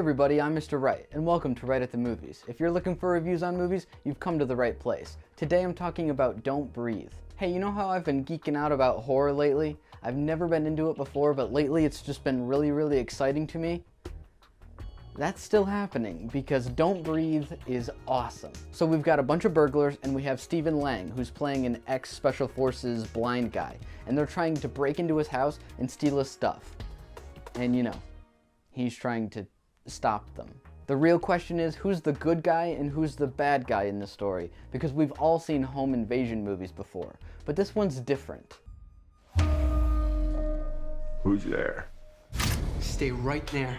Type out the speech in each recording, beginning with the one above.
everybody, I'm Mr. Wright, and welcome to Wright at the Movies. If you're looking for reviews on movies, you've come to the right place. Today I'm talking about Don't Breathe. Hey, you know how I've been geeking out about horror lately? I've never been into it before, but lately it's just been really exciting to me. That's still happening, because Don't Breathe is awesome. So we've got a bunch of burglars, and we have Stephen Lang, who's playing an ex-Special Forces blind guy, and they're trying to break into his house and steal his stuff. And you know, he's trying to stop them. The real question is, who's the good guy and who's the bad guy in this story? Because we've all seen home invasion movies before, but this one's different. Who's there? Stay right there.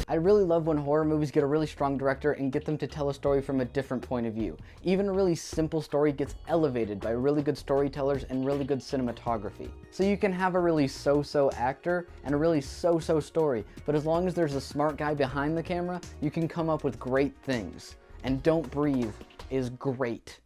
I really love when horror movies get a really strong director and get them to tell a story from a different point of view. Even a really simple story gets elevated by really good storytellers and really good cinematography. So you can have a really so-so actor and a really so-so story, but as long as there's a smart guy behind the camera, you can come up with great things. And Don't Breathe is great.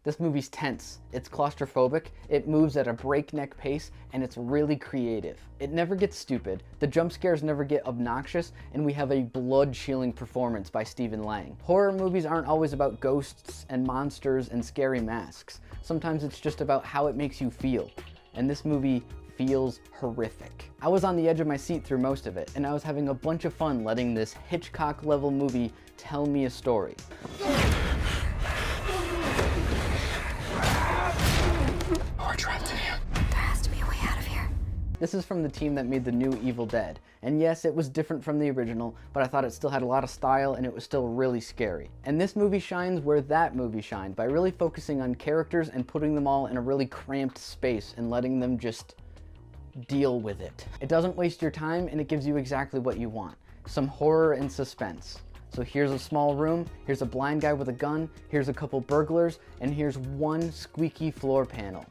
This movie's tense, it's claustrophobic, it moves at a breakneck pace, and it's really creative. It never gets stupid, the jump scares never get obnoxious, and we have a blood-chilling performance by Stephen Lang. Horror movies aren't always about ghosts and monsters and scary masks. Sometimes it's just about how it makes you feel. And this movie feels horrific. I was on the edge of my seat through most of it, and I was having a bunch of fun letting this Hitchcock-level movie tell me a story. This is from the team that made the new Evil Dead, and yes, it was different from the original, but I thought it still had a lot of style and it was still really scary. And this movie shines where that movie shined, by really focusing on characters and putting them all in a really cramped space and letting them just deal with it. It doesn't waste your time and it gives you exactly what you want. Some horror and suspense. So here's a small room, here's a blind guy with a gun, here's a couple burglars, and here's one squeaky floor panel.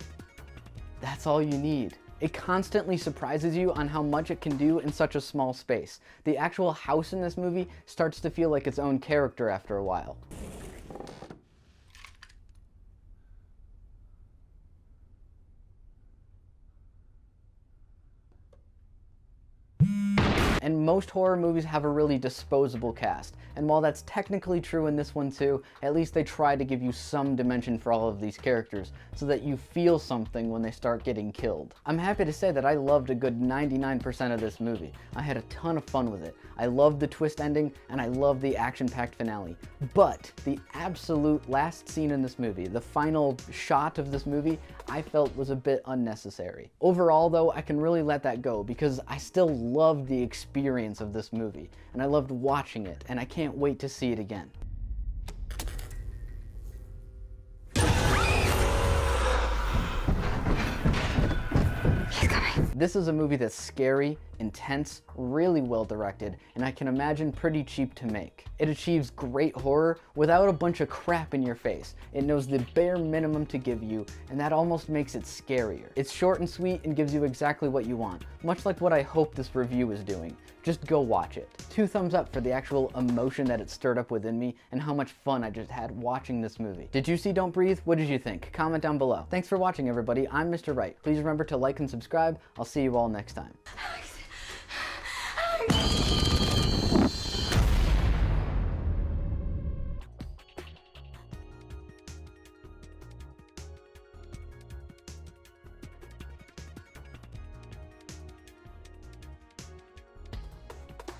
That's all you need. It constantly surprises you on how much it can do in such a small space. The actual house in this movie starts to feel like its own character after a while. And most horror movies have a really disposable cast, and while that's technically true in this one too, at least they try to give you some dimension for all of these characters, so that you feel something when they start getting killed. I'm happy to say that I loved a good 99% of this movie. I had a ton of fun with it. I loved the twist ending, and I loved the action-packed finale. But the absolute last scene in this movie, the final shot of this movie, I felt was a bit unnecessary. Overall though, I can really let that go, because I still loved the experience of this movie, and I loved watching it, and I can't wait to see it again. He's coming. This is a movie that's scary, intense, really well directed, and I can imagine pretty cheap to make. It achieves great horror without a bunch of crap in your face. It knows the bare minimum to give you, and that almost makes it scarier. It's short and sweet and gives you exactly what you want, much like what I hope this review is doing. Just go watch it. 2 thumbs up for the actual emotion that it stirred up within me and how much fun I just had watching this movie. Did you see Don't Breathe? What did you think? Comment down below. Thanks for watching, everybody. I'm Mr. Wright. Please remember to like and subscribe. I'll see you all next time.